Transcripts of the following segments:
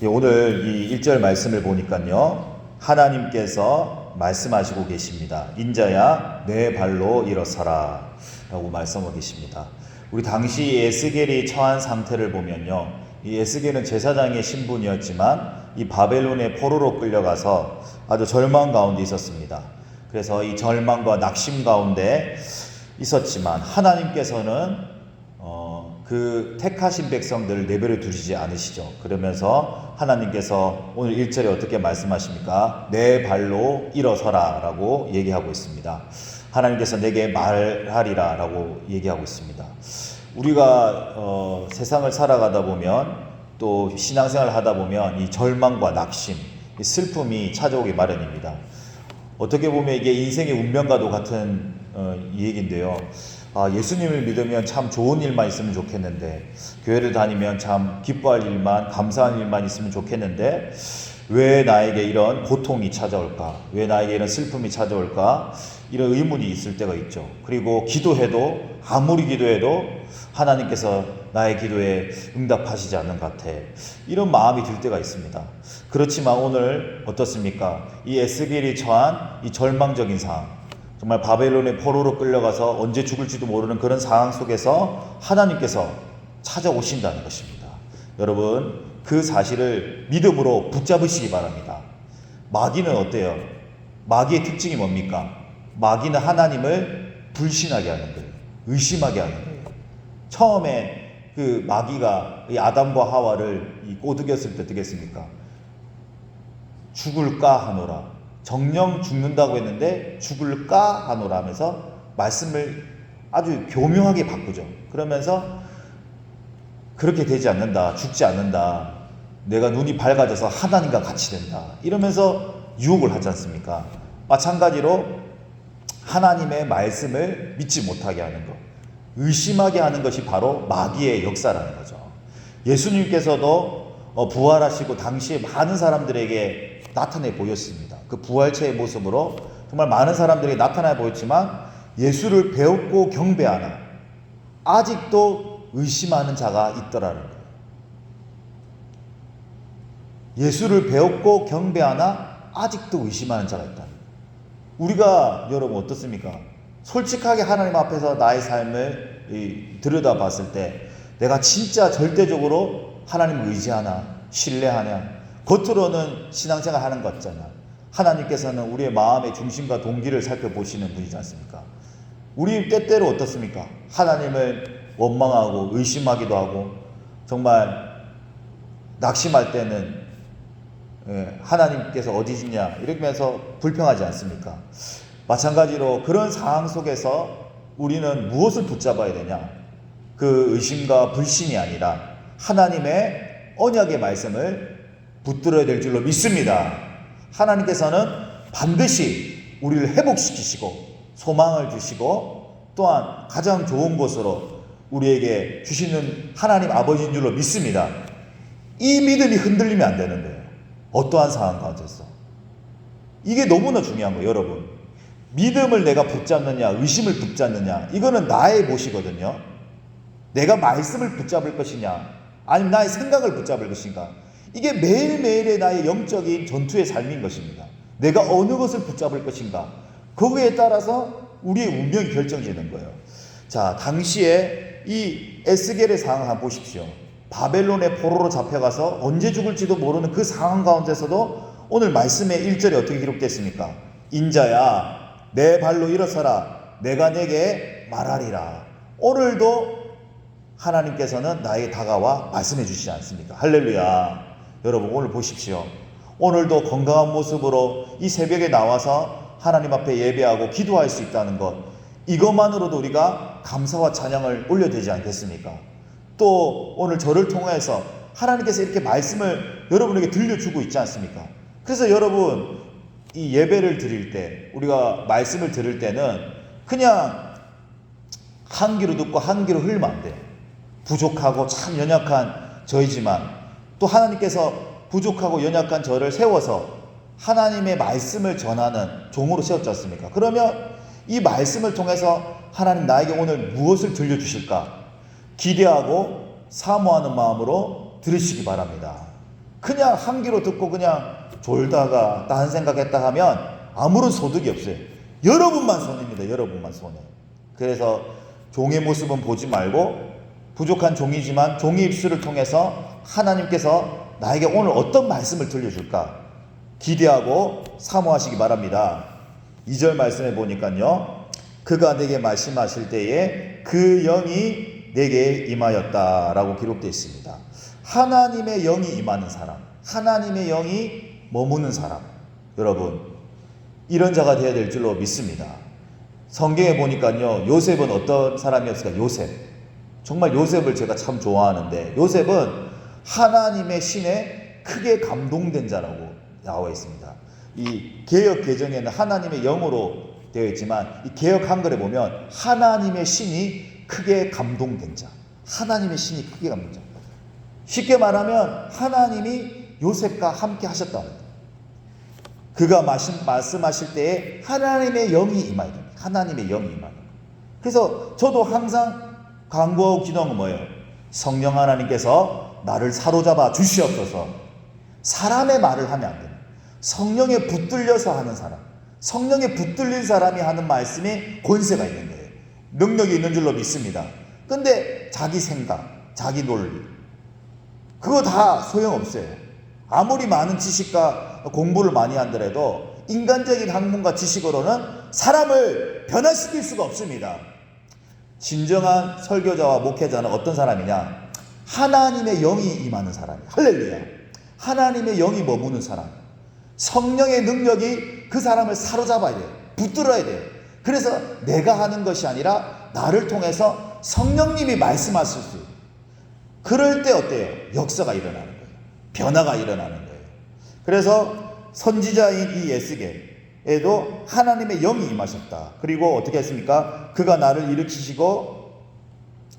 오늘 이 1절 말씀을 보니까요, 하나님께서 말씀하시고 계십니다. 인자야 내 발로 일어서라 라고 말씀하고 계십니다. 우리 당시 에스겔이 처한 상태를 보면요, 이 에스겔은 제사장의 신분이었지만 이 바벨론의 포로로 끌려가서 아주 절망 가운데 있었습니다. 그래서 이 절망과 낙심 가운데 있었지만 하나님께서는 그 택하신 백성들을 내버려 두시지 않으시죠. 그러면서 하나님께서 오늘 1절에 어떻게 말씀하십니까? 내 발로 일어서라 라고 얘기하고 있습니다. 하나님께서 내게 말하리라 라고 얘기하고 있습니다. 우리가 세상을 살아가다 보면, 또 신앙생활을 하다 보면 이 절망과 낙심, 이 슬픔이 찾아오기 마련입니다. 어떻게 보면 이게 인생의 운명과도 같은 얘기인데요. 예수님을 믿으면 참 좋은 일만 있으면 좋겠는데, 교회를 다니면 참 기뻐할 일만, 감사한 일만 있으면 좋겠는데, 왜 나에게 이런 고통이 찾아올까? 왜 나에게 이런 슬픔이 찾아올까? 이런 의문이 있을 때가 있죠. 그리고 기도해도, 아무리 기도해도 하나님께서 나의 기도에 응답하시지 않는 것 같아. 이런 마음이 들 때가 있습니다. 그렇지만 오늘 어떻습니까? 이 에스겔이 처한 이 절망적인 상황, 정말 바벨론의 포로로 끌려가서 언제 죽을지도 모르는 그런 상황 속에서 하나님께서 찾아오신다는 것입니다. 여러분, 그 사실을 믿음으로 붙잡으시기 바랍니다. 마귀는 어때요? 마귀의 특징이 뭡니까? 마귀는 하나님을 불신하게 하는 거예요. 의심하게 하는 거예요. 처음에 그 마귀가 이 아담과 하와를 꼬드겼을 때 어떻게 했습니까? 죽을까 하노라. 정령 죽는다고 했는데 죽을까 하노라 하면서 말씀을 아주 교묘하게 바꾸죠. 그러면서 그렇게 되지 않는다, 죽지 않는다, 내가 눈이 밝아져서 하나님과 같이 된다, 이러면서 유혹을 하지 않습니까? 마찬가지로 하나님의 말씀을 믿지 못하게 하는 것, 의심하게 하는 것이 바로 마귀의 역사라는 거죠. 예수님께서도 부활하시고 당시에 많은 사람들에게 나타내 보였습니다. 그 부활체의 모습으로 정말 많은 사람들에게 나타나 보였지만, 예수를 배웠고 경배하나 아직도 의심하는 자가 있더라는 거예요. 예수를 배웠고 경배하나 아직도 의심하는 자가 있다는 거예요. 우리가 여러분 어떻습니까? 솔직하게 하나님 앞에서 나의 삶을 들여다봤을 때 내가 진짜 절대적으로 하나님을 의지하나, 신뢰하냐, 겉으로는 신앙생활 하는 것 같잖아. 하나님께서는 우리의 마음의 중심과 동기를 살펴보시는 분이지 않습니까? 우리 때때로 어떻습니까? 하나님을 원망하고 의심하기도 하고, 정말 낙심할 때는 하나님께서 어디 있냐 이러면서 불평하지 않습니까? 마찬가지로 그런 상황 속에서 우리는 무엇을 붙잡아야 되냐? 그 의심과 불신이 아니라 하나님의 언약의 말씀을 붙들어야 될 줄로 믿습니다. 하나님께서는 반드시 우리를 회복시키시고 소망을 주시고 또한 가장 좋은 곳으로 우리에게 주시는 하나님 아버지인 줄로 믿습니다. 이 믿음이 흔들리면 안 되는 거예요. 어떠한 상황 가운데서. 이게 너무나 중요한 거예요, 여러분. 믿음을 내가 붙잡느냐, 의심을 붙잡느냐, 이거는 나의 몫이거든요. 내가 말씀을 붙잡을 것이냐, 아니면 나의 생각을 붙잡을 것인가, 이게 매일매일의 나의 영적인 전투의 삶인 것입니다. 내가 어느 것을 붙잡을 것인가, 거기에 따라서 우리의 운명이 결정되는 거예요. 자, 당시에 이 에스겔의 상황을 한번 보십시오. 바벨론의 포로로 잡혀가서 언제 죽을지도 모르는 그 상황 가운데서도 오늘 말씀의 1절에 어떻게 기록됐습니까? 인자야 내 발로 일어서라, 내가 내게 말하리라. 오늘도 하나님께서는 나에게 다가와 말씀해 주시지 않습니까? 할렐루야. 여러분, 오늘 보십시오. 오늘도 건강한 모습으로 이 새벽에 나와서 하나님 앞에 예배하고 기도할 수 있다는 것, 이것만으로도 우리가 감사와 찬양을 올려야 되지 않겠습니까? 또 오늘 저를 통해서 하나님께서 이렇게 말씀을 여러분에게 들려주고 있지 않습니까? 그래서 여러분, 이 예배를 드릴 때, 우리가 말씀을 들을 때는 그냥 한 귀로 듣고 한 귀로 흘리면 안 돼요. 부족하고 참 연약한 저이지만 또 하나님께서 부족하고 연약한 저를 세워서 하나님의 말씀을 전하는 종으로 세웠지 않습니까? 그러면 이 말씀을 통해서 하나님 나에게 오늘 무엇을 들려주실까 기대하고 사모하는 마음으로 들으시기 바랍니다. 그냥 한 귀로 듣고 그냥 졸다가 딴 생각했다 하면 아무런 소득이 없어요. 여러분만 손해입니다. 여러분만 손해. 그래서 종의 모습은 보지 말고 부족한 종이지만 종의 입술을 통해서 하나님께서 나에게 오늘 어떤 말씀을 들려줄까 기대하고 사모하시기 바랍니다. 2절 말씀해 보니까요. 그가 내게 말씀하실 때에 그 영이 내게 임하였다라고 기록되어 있습니다. 하나님의 영이 임하는 사람, 하나님의 영이 머무는 사람, 여러분 이런 자가 되어야 될 줄로 믿습니다. 성경에 보니까요. 요셉은 어떤 사람이었을까? 요셉. 정말 요셉을 제가 참 좋아하는데 요셉은 하나님의 신에 크게 감동된 자라고 나와 있습니다. 이 개역 개정에는 하나님의 영으로 되어 있지만 이 개역 한글에 보면 하나님의 신이 크게 감동된 자, 하나님의 신이 크게 감동된 자. 쉽게 말하면 하나님이 요셉과 함께 하셨다. 그가 말씀하실 때에 하나님의 영이 임하여 됩니다. 하나님의 영이 임하여 됩니다. 그래서 저도 항상 간구하고 기도한 건 뭐예요? 성령 하나님께서 나를 사로잡아 주시옵소서. 사람의 말을 하면 안 됩니다. 성령에 붙들려서 하는 사람, 성령에 붙들린 사람이 하는 말씀이 권세가 있는 거예요. 능력이 있는 줄로 믿습니다. 근데 자기 생각, 자기 논리 그거 다 소용없어요. 아무리 많은 지식과 공부를 많이 한더라도 인간적인 학문과 지식으로는 사람을 변화시킬 수가 없습니다. 진정한 설교자와 목회자는 어떤 사람이냐? 하나님의 영이 임하는 사람이에요. 할렐루야. 하나님의 영이 머무는 사람, 성령의 능력이 그 사람을 사로잡아야 돼요. 붙들어야 돼요. 그래서 내가 하는 것이 아니라 나를 통해서 성령님이 말씀하실 수 있어요. 그럴 때 어때요? 역사가 일어나는 거예요. 변화가 일어나는 거예요. 그래서 선지자인 이 에스겔에도 하나님의 영이 임하셨다. 그리고 어떻게 했습니까? 그가 나를 일으키시고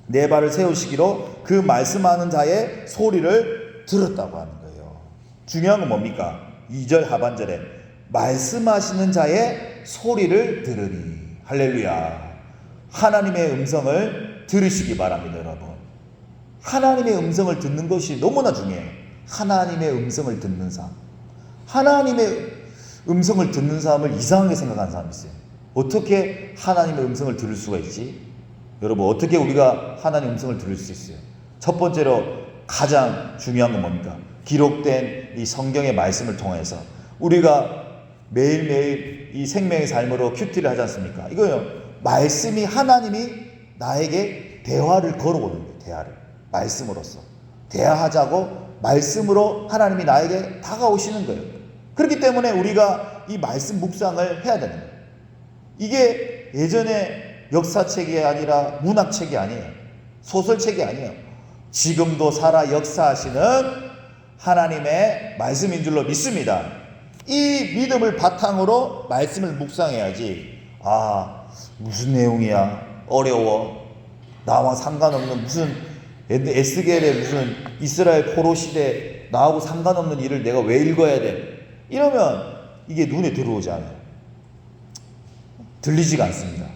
내 발을 세우시기로 그 말씀하는 자의 소리를 들었다고 하는 거예요. 중요한 건 뭡니까? 2절 하반절에 말씀하시는 자의 소리를 들으니. 할렐루야. 하나님의 음성을 들으시기 바랍니다, 여러분. 하나님의 음성을 듣는 것이 너무나 중요해요. 하나님의 음성을 듣는 삶. 하나님의 음성을 듣는 사람을 이상하게 생각하는 사람이 있어요. 어떻게 하나님의 음성을 들을 수가 있지? 여러분, 어떻게 우리가 하나님의 음성을 들을 수 있어요? 첫 번째로 가장 중요한 건 뭡니까? 기록된 이 성경의 말씀을 통해서 우리가 매일매일 이 생명의 삶으로 큐티를 하지 않습니까? 이거요. 말씀이 하나님이 나에게 대화를 걸어오는 거예요. 대화를. 말씀으로써. 대화하자고 말씀으로 하나님이 나에게 다가오시는 거예요. 그렇기 때문에 우리가 이 말씀 묵상을 해야 되는 거예요. 이게 예전에 역사책이 아니라 문학책이 아니에요. 소설책이 아니에요. 지금도 살아 역사하시는 하나님의 말씀인 줄로 믿습니다. 이 믿음을 바탕으로 말씀을 묵상해야지. 무슨 내용이야? 어려워. 나와 상관없는 무슨 에스겔의 무슨 이스라엘 포로 시대 나하고 상관없는 일을 내가 왜 읽어야 돼? 이러면 이게 눈에 들어오지 않아요. 들리지가 않습니다.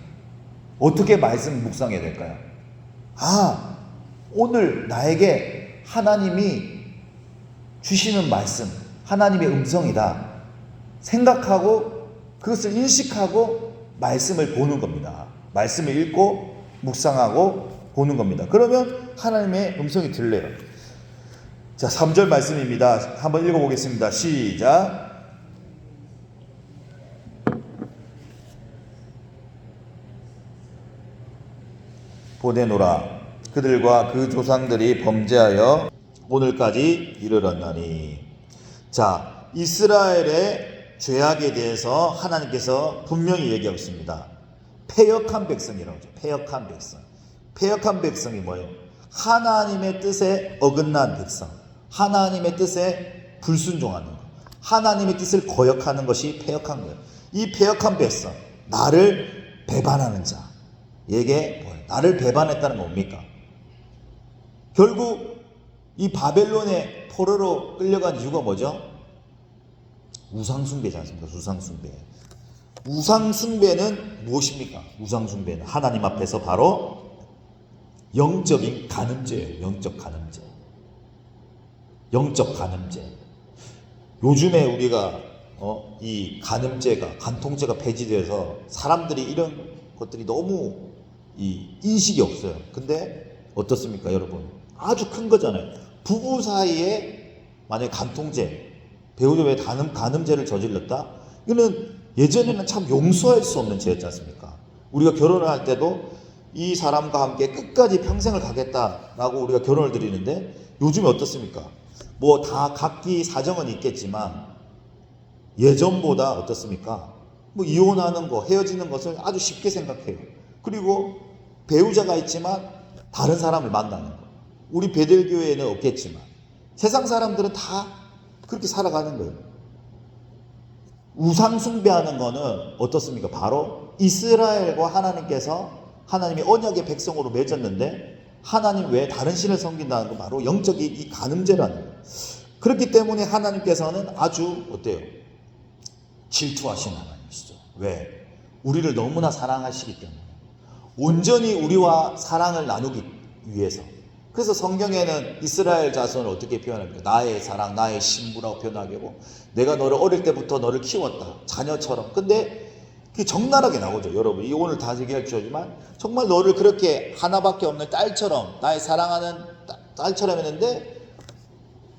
어떻게 말씀 묵상해야 될까요? 오늘 나에게 하나님이 주시는 말씀, 하나님의 음성이다 생각하고 그것을 인식하고 말씀을 보는 겁니다. 말씀을 읽고 묵상하고 보는 겁니다. 그러면 하나님의 음성이 들려요. 자, 3절 말씀입니다. 한번 읽어보겠습니다. 시작. 보내노라. 그들과 그 조상들이 범죄하여 오늘까지 이르렀나니. 자, 이스라엘의 죄악에 대해서 하나님께서 분명히 얘기하고 있습니다. 패역한 백성이라고 하죠. 패역한 백성. 패역한 백성이 뭐예요? 하나님의 뜻에 어긋난 백성. 하나님의 뜻에 불순종하는 것. 하나님의 뜻을 거역하는 것이 패역한 거예요. 이 패역한 백성, 나를 배반하는 자. 이게 뭐예요? 나를 배반했다는 건 뭡니까? 결국 이 바벨론의 포로로 끌려간 이유가 뭐죠? 우상숭배지 않습니까? 우상숭배. 우상숭배는 무엇입니까? 우상숭배는 하나님 앞에서 바로 영적인 간음죄예요. 영적 간음죄. 영적 간음죄. 요즘에 우리가 이 간음죄가 간통죄가 폐지돼서 사람들이 이런 것들이 너무 이 인식이 없어요. 근데 어떻습니까, 여러분? 아주 큰 거잖아요. 부부 사이에 만약에 간통죄, 배우자 외에 간음죄를 저질렀다? 이거는 예전에는 참 용서할 수 없는 죄였지 않습니까? 우리가 결혼을 할 때도 이 사람과 함께 끝까지 평생을 가겠다라고 우리가 결혼을 드리는데 요즘에 어떻습니까? 뭐 다 각기 사정은 있겠지만 예전보다 어떻습니까? 뭐 이혼하는 거, 헤어지는 것을 아주 쉽게 생각해요. 그리고 배우자가 있지만 다른 사람을 만나는 거. 우리 베델교회에는 없겠지만 세상 사람들은 다 그렇게 살아가는 거예요. 우상 숭배하는 거는 어떻습니까? 바로 이스라엘과 하나님께서 하나님이 언약의 백성으로 맺었는데 하나님 외에 다른 신을 섬긴다는 건 바로 영적인 이 간음죄라는 거예요. 그렇기 때문에 하나님께서는 아주 어때요? 질투하시는 하나님이시죠. 왜? 우리를 너무나 사랑하시기 때문에 온전히 우리와 사랑을 나누기 위해서. 그래서 성경에는 이스라엘 자손을 어떻게 표현합니까? 나의 사랑, 나의 신부라고 표현하게 하고 내가 너를 어릴 때부터 너를 키웠다. 자녀처럼. 근데 그게 적나라하게 나오죠. 여러분 이 오늘 다 얘기할 줄이지만 정말 너를 그렇게 하나밖에 없는 딸처럼 나의 사랑하는 딸처럼 했는데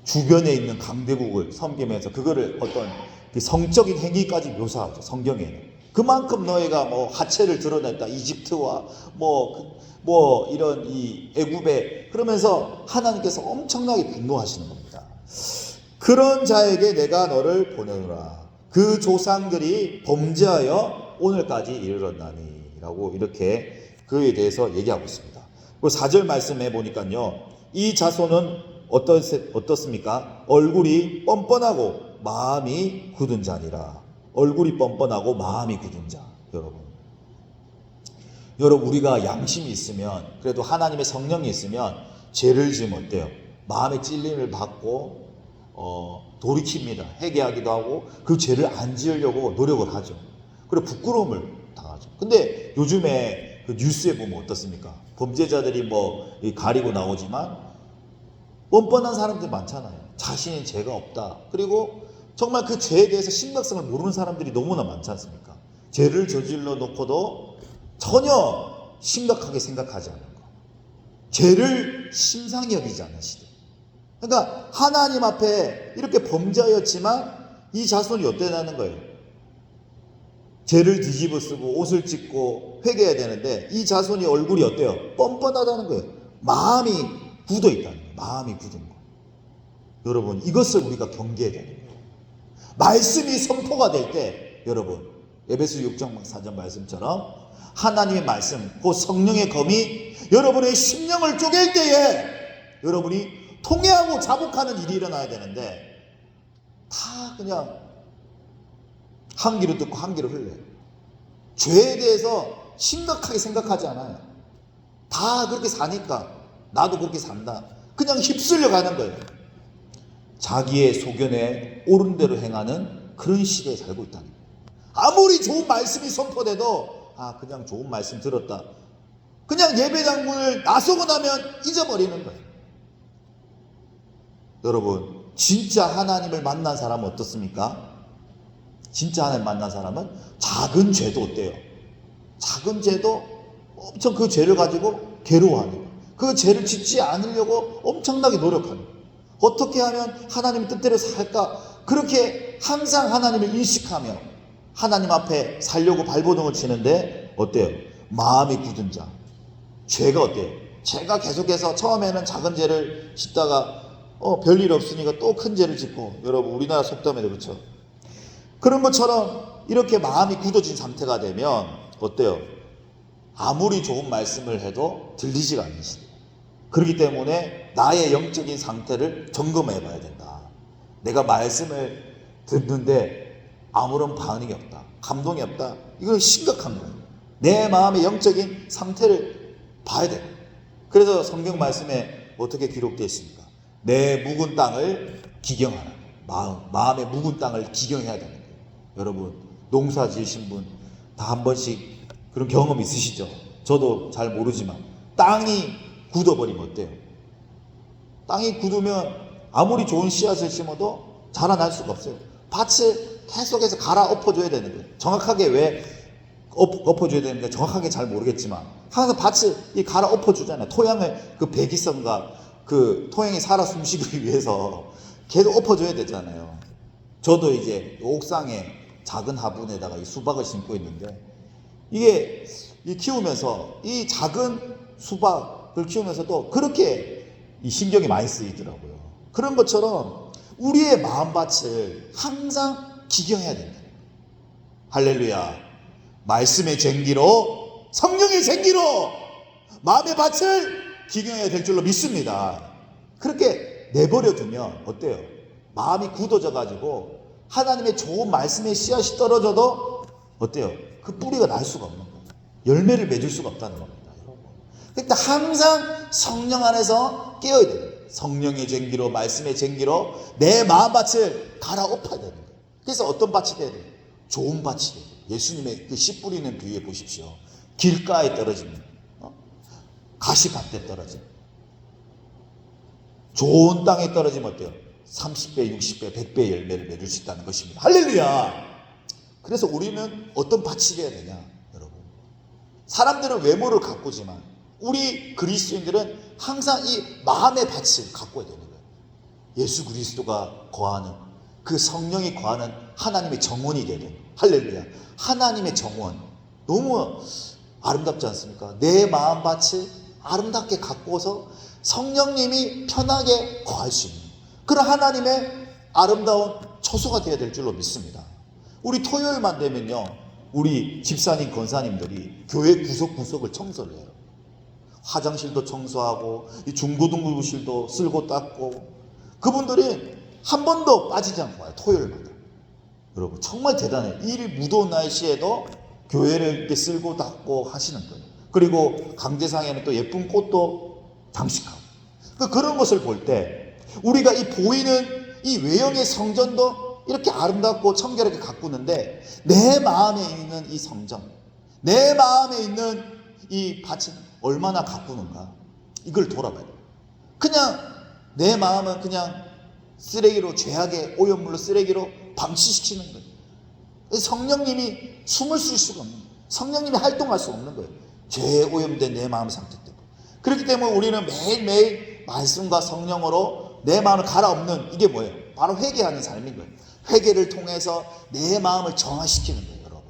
주변에 있는 강대국을 섬기면서 그거를 어떤 그 성적인 행위까지 묘사하죠. 성경에는. 그만큼 너희가 뭐 하체를 드러냈다. 이집트와 뭐 이런 이 애굽에 그러면서 하나님께서 엄청나게 분노하시는 겁니다. 그런 자에게 내가 너를 보내노라. 그 조상들이 범죄하여 오늘까지 이르렀나니 라고 이렇게 그에 대해서 얘기하고 있습니다. 그리고 4절 말씀해 보니까요. 이 자손은 어떻습니까? 얼굴이 뻔뻔하고 마음이 굳은 자니라. 얼굴이 뻔뻔하고 마음이 굳은 자. 여러분 우리가 양심이 있으면 그래도 하나님의 성령이 있으면 죄를 지으면 어때요? 마음의 찔림을 받고 돌이킵니다. 회개하기도 하고 그 죄를 안 지으려고 노력을 하죠. 그리고 부끄러움을 당하죠. 근데 요즘에 그 뉴스에 보면 어떻습니까? 범죄자들이 뭐 가리고 나오지만 뻔뻔한 사람들 많잖아요. 자신의 죄가 없다. 그리고 정말 그 죄에 대해서 심각성을 모르는 사람들이 너무나 많지 않습니까? 죄를 저질러 놓고도 전혀 심각하게 생각하지 않는 것. 죄를 심상히 여기지 않는 시대. 그러니까 하나님 앞에 이렇게 범죄하였지만 이 자손이 어때나는 거예요? 죄를 뒤집어 쓰고 옷을 찢고 회개해야 되는데 이 자손이 얼굴이 어때요? 뻔뻔하다는 거예요. 마음이 굳어 있다는 거예요. 마음이 굳은 거. 여러분 이것을 우리가 경계해야 되는 거예요. 말씀이 선포가 될 때 여러분 에베소 6장 4절 말씀처럼 하나님의 말씀 그 성령의 검이 여러분의 심령을 쪼갤 때에 여러분이 통회하고 자복하는 일이 일어나야 되는데 다 그냥 한 귀로 듣고 한 귀로 흘려요. 죄에 대해서 심각하게 생각하지 않아요. 다 그렇게 사니까 나도 그렇게 산다. 그냥 휩쓸려 가는 거예요. 자기의 소견에 옳은 대로 행하는 그런 시대에 살고 있다는 거예요. 아무리 좋은 말씀이 선포돼도 그냥 좋은 말씀 들었다. 그냥 예배당 문을 나서고 나면 잊어버리는 거예요. 여러분 진짜 하나님을 만난 사람은 어떻습니까? 진짜 하나님 만난 사람은 작은 죄도 어때요? 작은 죄도 엄청 그 죄를 가지고 괴로워하는 거예요. 그 죄를 짓지 않으려고 엄청나게 노력하는 거예요. 어떻게 하면 하나님의 뜻대로 살까? 그렇게 항상 하나님을 인식하며 하나님 앞에 살려고 발버둥을 치는데 어때요? 마음이 굳은 자. 죄가 어때요? 죄가 계속해서 처음에는 작은 죄를 짓다가 별일 없으니까 또 큰 죄를 짓고 여러분 우리나라 속담에도 그렇죠. 그런 것처럼 이렇게 마음이 굳어진 상태가 되면 어때요? 아무리 좋은 말씀을 해도 들리지가 않는 시대. 그렇기 때문에 나의 영적인 상태를 점검해 봐야 된다. 내가 말씀을 듣는데 아무런 반응이 없다. 감동이 없다. 이건 심각한 거예요. 내 마음의 영적인 상태를 봐야 돼요. 그래서 성경 말씀에 어떻게 기록되어 있습니까? 내 묵은 땅을 기경하라. 마음의 묵은 땅을 기경해야 되는 거예요. 여러분 농사 지으신 분 다 한 번씩 그런 경험 있으시죠? 저도 잘 모르지만 땅이 굳어버리면 어때요? 땅이 굳으면 아무리 좋은 씨앗을 심어도 자라날 수가 없어요. 밭을 계속해서 갈아 엎어줘야 되는 거예요. 정확하게 왜 엎어줘야 되는지 정확하게 잘 모르겠지만 항상 밭을 갈아 엎어주잖아요. 토양을 그 배기성과 그 토양이 살아 숨쉬기 위해서 계속 엎어줘야 되잖아요. 저도 이제 옥상에 작은 화분에다가 이 수박을 심고 있는데 이게 키우면서 이 작은 수박을 키우면서도 그렇게 이 신경이 많이 쓰이더라고요. 그런 것처럼 우리의 마음밭을 항상 기경해야 된다. 할렐루야. 말씀의 쟁기로, 성령의 쟁기로 마음의 밭을 기경해야 될 줄로 믿습니다. 그렇게 내버려 두면 어때요? 마음이 굳어져 가지고 하나님의 좋은 말씀의 씨앗이 떨어져도 어때요? 그 뿌리가 날 수가 없는 거예요. 열매를 맺을 수가 없다는 겁니다. 그러니까 항상 성령 안에서 깨어야 돼요. 성령의 쟁기로, 말씀의 쟁기로 내 마음밭을 갈아엎어야 되는 거예요. 그래서 어떤 밭이 돼야 돼요? 좋은 밭이 돼요. 예수님의 그 씨 뿌리는 비유에 보십시오. 길가에 떨어집니다. 가시밭에 떨어집니다. 좋은 땅에 떨어지면 어때요? 30배, 60배, 100배 열매를 맺을 수 있다는 것입니다. 할렐루야! 그래서 우리는 어떤 밭이 돼야 되냐, 여러분? 사람들은 외모를 가꾸지만 우리 그리스도인들은 항상 이 마음의 밭을 가꿔야 되는 거예요. 예수 그리스도가 거하는 그 성령이 거하는 하나님의 정원이 되야 돼요. 할렐루야. 하나님의 정원. 너무 아름답지 않습니까? 내 마음밭을 아름답게 가꾸어서 성령님이 편하게 거할 수 있는 그런 하나님의 아름다운 처소가 되어야 될 줄로 믿습니다. 우리 토요일만 되면요, 우리 집사님, 권사님들이 교회 구석구석을 청소를 해요. 화장실도 청소하고 이 중고등부실도 쓸고 닦고 그분들이 한 번도 빠지지 않고 와요. 토요일마다. 여러분 정말 대단해요. 이 무더운 날씨에도 교회를 이렇게 쓸고 닦고 하시는 거예요. 그리고 강제상에는 또 예쁜 꽃도 장식하고 그런 것을 볼 때 우리가 이 보이는 이 외형의 성전도 이렇게 아름답고 청결하게 가꾸는데 내 마음에 있는 이 성전, 내 마음에 있는 이 밭은 얼마나 가꾸는가 이걸 돌아봐야 돼요. 그냥 내 마음은 그냥 쓰레기로 죄악의 오염물로 쓰레기로 방치시키는 거예요. 성령님이 숨을 쉴 수가 없는 거예요. 성령님이 활동할 수 없는 거예요. 죄에 오염된 내 마음 상태 때문에. 그렇기 때문에 우리는 매일매일 말씀과 성령으로 내 마음을 갈아엎는 이게 뭐예요? 바로 회개하는 삶인 거예요. 회개를 통해서 내 마음을 정화시키는 거예요, 여러분.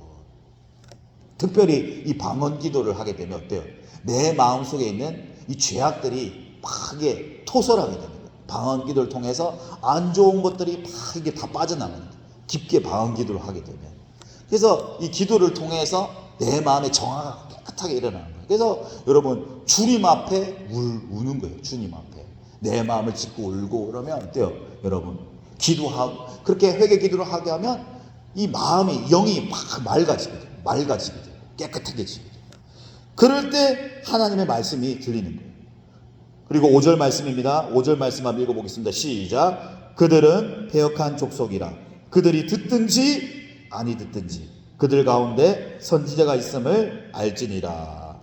특별히 이 방언 기도를 하게 되면 어때요? 내 마음 속에 있는 이 죄악들이 막 이게 토설하게 되는 거예요. 방언 기도를 통해서 안 좋은 것들이 막 이게 다 빠져나가는 거예요. 깊게 방언 기도를 하게 되면. 그래서 이 기도를 통해서 내 마음의 정화가 깨끗하게 일어나는 거예요. 그래서 여러분 주님 앞에 우는 거예요. 주님 앞에 내 마음을 짚고 울고 그러면 어때요? 여러분 기도하고 그렇게 회개 기도를 하게 하면 이 마음이 영이 막 맑아지게 돼요. 맑아지게 돼요. 깨끗해지게 돼요. 그럴 때 하나님의 말씀이 들리는 거예요. 그리고 5절 말씀입니다. 5절 말씀 한번 읽어보겠습니다. 시작. 그들은 패역한 족속이라. 그들이 듣든지 아니 듣든지 그들 가운데 선지자가 있음을 알지니라.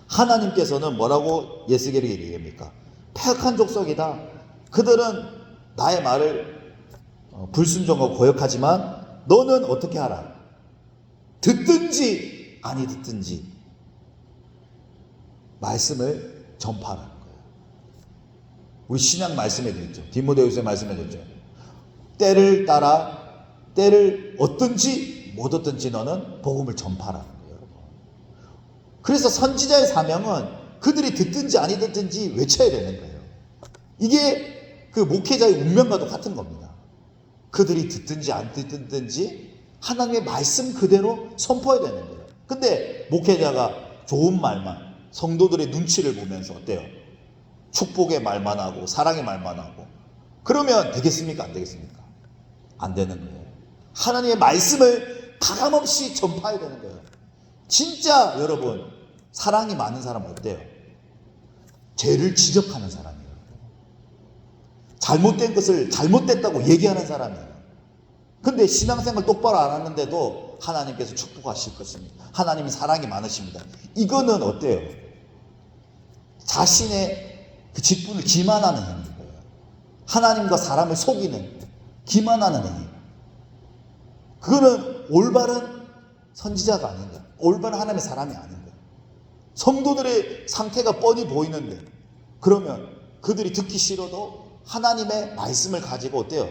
하나님께서는 뭐라고 예스겔에게 얘기합니까? 패역한 족속이다. 그들은 나의 말을 불순종하고 거역하지만 너는 어떻게 하라? 듣든지 아니 듣든지 말씀을 전파하라는 거예요. 우리 신약 말씀에도 있죠. 디모데후서에 말씀에도 있죠. 때를 따라 때를 얻든지 못 얻든지 너는 복음을 전파하라는 거예요. 그래서 선지자의 사명은 그들이 듣든지 아니 듣든지 외쳐야 되는 거예요. 이게 그 목회자의 운명과도 같은 겁니다. 그들이 듣든지 안 듣든지 하나님의 말씀 그대로 선포해야 되는 거예요. 근데 목회자가 좋은 말만 성도들의 눈치를 보면서 어때요? 축복의 말만 하고 사랑의 말만 하고 그러면 되겠습니까? 안 되겠습니까? 안 되는 거예요. 하나님의 말씀을 가감없이 전파해야 되는 거예요. 진짜 여러분 사랑이 많은 사람은 어때요? 죄를 지적하는 사람이에요. 잘못된 것을 잘못됐다고 얘기하는 사람이에요. 근데 신앙생활 똑바로 안 하는데도 하나님께서 축복하실 것입니다. 하나님이 사랑이 많으십니다. 이거는 어때요? 자신의 그 직분을 기만하는 행위인 거예요. 하나님과 사람을 속이는 기만하는 행위. 그거는 올바른 선지자가 아닌 거야. 올바른 하나님의 사람이 아닌 거야. 성도들의 상태가 뻔히 보이는데, 그러면 그들이 듣기 싫어도 하나님의 말씀을 가지고 어때요?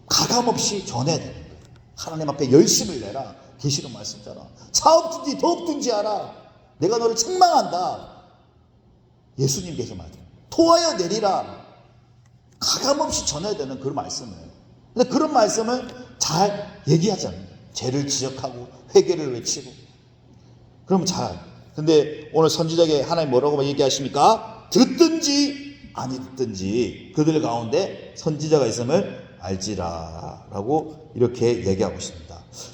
가감없이 전해야 되는 거예요. 하나님 앞에 열심을 내라. 계시록 말씀잖아. 차 없든지 더 없든지 알아. 내가 너를 책망한다. 예수님께서 말해요. 토하여 내리라. 가감없이 전해야 되는 그런 말씀이에요. 근데 그런 말씀을 잘 얘기하잖아요. 죄를 지적하고 회개를 외치고. 그럼 잘. 근데 오늘 선지자에게 하나님 뭐라고 얘기하십니까? 듣든지 아니 듣든지 그들 가운데 선지자가 있음을 알지라 라고 이렇게 얘기하고 있습니다.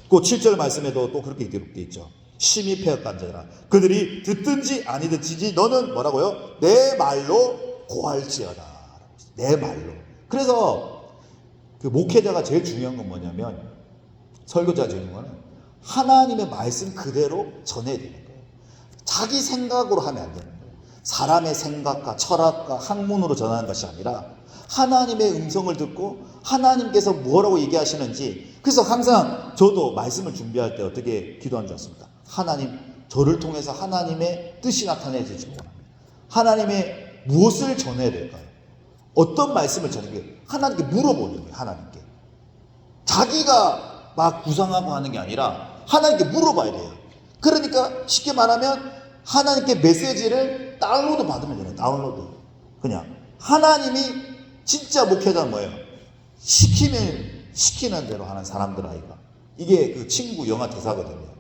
그 7절 말씀에도 또 그렇게 기록되어 있죠. 심히 폐역한 자라 그들이 듣든지 아니 듣든지 너는 뭐라고요? 내 말로 고할지어다. 내 말로. 그래서 그 목회자가 제일 중요한 건 뭐냐면, 설교자 중요한 거는 하나님의 말씀 그대로 전해야 되는 거예요. 자기 생각으로 하면 안 되는 거예요. 사람의 생각과 철학과 학문으로 전하는 것이 아니라 하나님의 음성을 듣고 하나님께서 뭐라고 얘기하시는지. 그래서 항상 저도 말씀을 준비할 때 어떻게 기도한 줄 아십니까? 하나님, 저를 통해서 하나님의 뜻이 나타내지지 원합니다. 하나님의 무엇을 전해야 될까요? 어떤 말씀을 전해야 될까요? 하나님께 물어보는 거예요. 하나님께. 자기가 막 구상하고 하는 게 아니라 하나님께 물어봐야 돼요. 그러니까 쉽게 말하면 하나님께 메시지를 다운로드 받으면 돼요. 다운로드. 그냥 하나님이 진짜 목회자는 뭐예요? 시키면 시키는 대로 하는 사람들 아이가. 이게 그 친구 영화 대사거든요.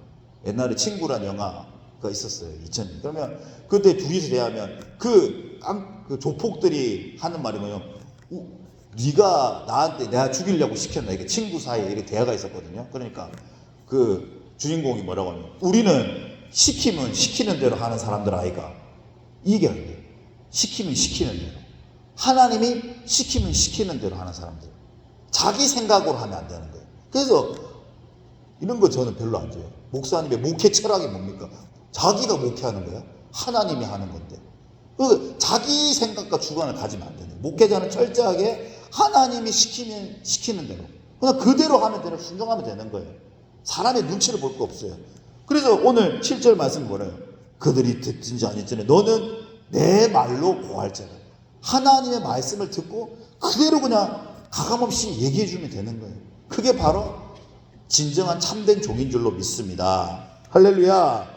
옛날에 친구란 영화가 있었어요. 2000년. 그러면 그때 둘이서 대하면 그 조폭들이 하는 말이 뭐예요? 네가 나한테 내가 죽이려고 시켰나. 이게 친구 사이에 이렇게 대화가 있었거든요. 그러니까 그 주인공이 뭐라고 하냐면 우리는 시키면 시키는 대로 하는 사람들 아이가. 이게 아니에요. 시키면 시키는 대로. 하나님이 시키면 시키는 대로 하는 사람들. 자기 생각으로 하면 안 되는 거예요. 그래서 이런 거 저는 별로 안 좋아해요. 목사님의 목회 철학이 뭡니까? 자기가 목회하는 거야? 하나님이 하는 건데. 그 자기 생각과 주관을 가지면 안 되는 거예요. 목회자는 철저하게 하나님이 시키면 시키는 대로, 그냥 그대로 하면 되는, 순종하면 되는 거예요. 사람의 눈치를 볼 거 없어요. 그래서 오늘 7절 말씀 뭐래요? 그들이 듣든지 아니든지 너는 내 말로 고할지어다. 하나님의 말씀을 듣고 그대로 그냥 가감없이 얘기해 주면 되는 거예요. 그게 바로 진정한 참된 종인 줄로 믿습니다. 할렐루야.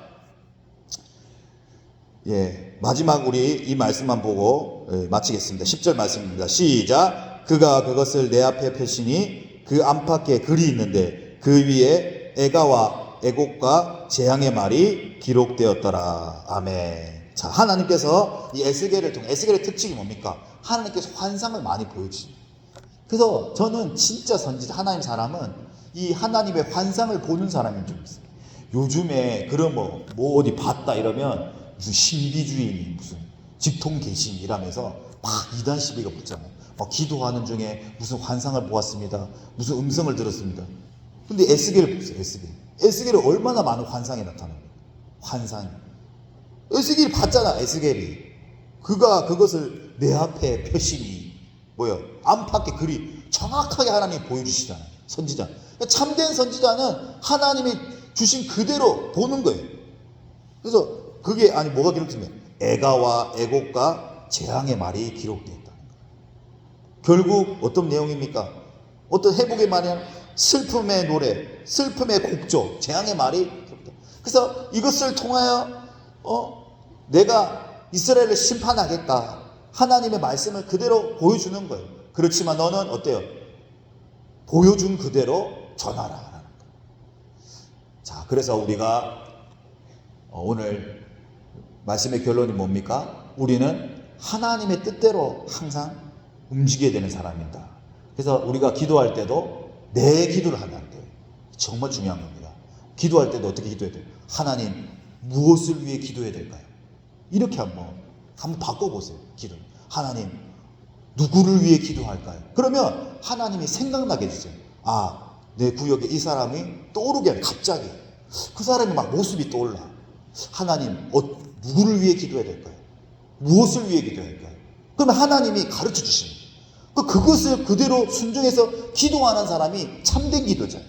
예, 마지막 우리 이 말씀만 보고 마치겠습니다. 10절 말씀입니다. 시작. 그가 그것을 내 앞에 펴시니 그 안팎에 글이 있는데 그 위에 애가와 애곡과 재앙의 말이 기록되었더라. 아멘. 자, 하나님께서 이 에스겔을 통해, 에스겔의 특징이 뭡니까? 하나님께서 환상을 많이 보여주십니다. 그래서 저는 진짜 선지자, 하나님 사람은 이 하나님의 환상을 보는 사람인 줄 믿습니다. 요즘에 그런 뭐 어디 봤다 이러면 무슨 신비주의니 무슨 직통계신이라면서 막 이단 시비가 붙잖아요. 막 기도하는 중에 무슨 환상을 보았습니다. 무슨 음성을 들었습니다. 근데 에스겔을 보세요. 에스겔이 얼마나 많은 환상이 나타나는 거예요. 환상이. 에스겔이 봤잖아. 에스겔이. 그가 그것을 내 앞에 펴시니 뭐예요? 안팎의 글이 정확하게 하나님이 보여주시잖아요. 선지자. 그러니까 참된 선지자는 하나님이 주신 그대로 보는 거예요. 그래서 그게 아니 뭐가 기록되면 애가와 애곡과 재앙의 말이 기록되었다는 거예요. 결국 어떤 내용입니까? 어떤 회복의 말이 아니라 슬픔의 노래, 슬픔의 곡조, 재앙의 말이 기록되었다. 그래서 이것을 통하여 내가 이스라엘을 심판하겠다. 하나님의 말씀을 그대로 보여주는 거예요. 그렇지만 너는 어때요? 보여준 그대로 전하라. 자, 그래서 우리가 오늘 말씀의 결론이 뭡니까? 우리는 하나님의 뜻대로 항상 움직여야 되는 사람입니다. 그래서 우리가 기도할 때도 내 기도를 하면 안 돼요. 정말 중요한 겁니다. 기도할 때도 어떻게 기도해야 돼요? 하나님, 무엇을 위해 기도해야 될까요? 이렇게 한번 바꿔보세요. 기도. 하나님, 누구를 위해 기도할까요? 그러면 하나님이 생각나게 해주세요. 아, 내 구역에 이 사람이 떠오르게 하면 갑자기 그 사람이 막 모습이 떠올라. 하나님, 누구를 위해 기도해야 될까요? 무엇을 위해 기도해야 될까요? 그러면 하나님이 가르쳐 주시는 거예요. 그것을 그대로 순종해서 기도하는 사람이 참된 기도죠.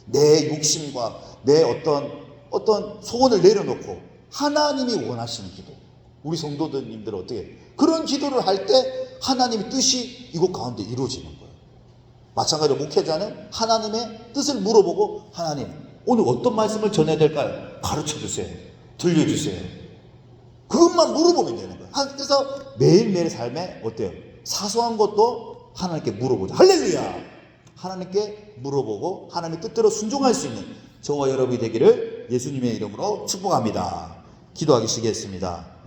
내 욕심과 내 어떤 소원을 내려놓고 하나님이 원하시는 기도. 우리 성도님들은 어떻게 그런 기도를 할 때 하나님의 뜻이 이곳 가운데 이루어지는 거예요. 마찬가지로 목회자는 하나님의 뜻을 물어보고 하나님 오늘 어떤 말씀을 전해야 될까요? 가르쳐 주세요. 들려주세요. 그것만 물어보면 되는 거예요. 그래서 매일매일 삶에 어때요? 사소한 것도 하나님께 물어보자. 할렐루야! 하나님께 물어보고 하나님의 뜻대로 순종할 수 있는 저와 여러분이 되기를 예수님의 이름으로 축복합니다. 기도하시겠습니다.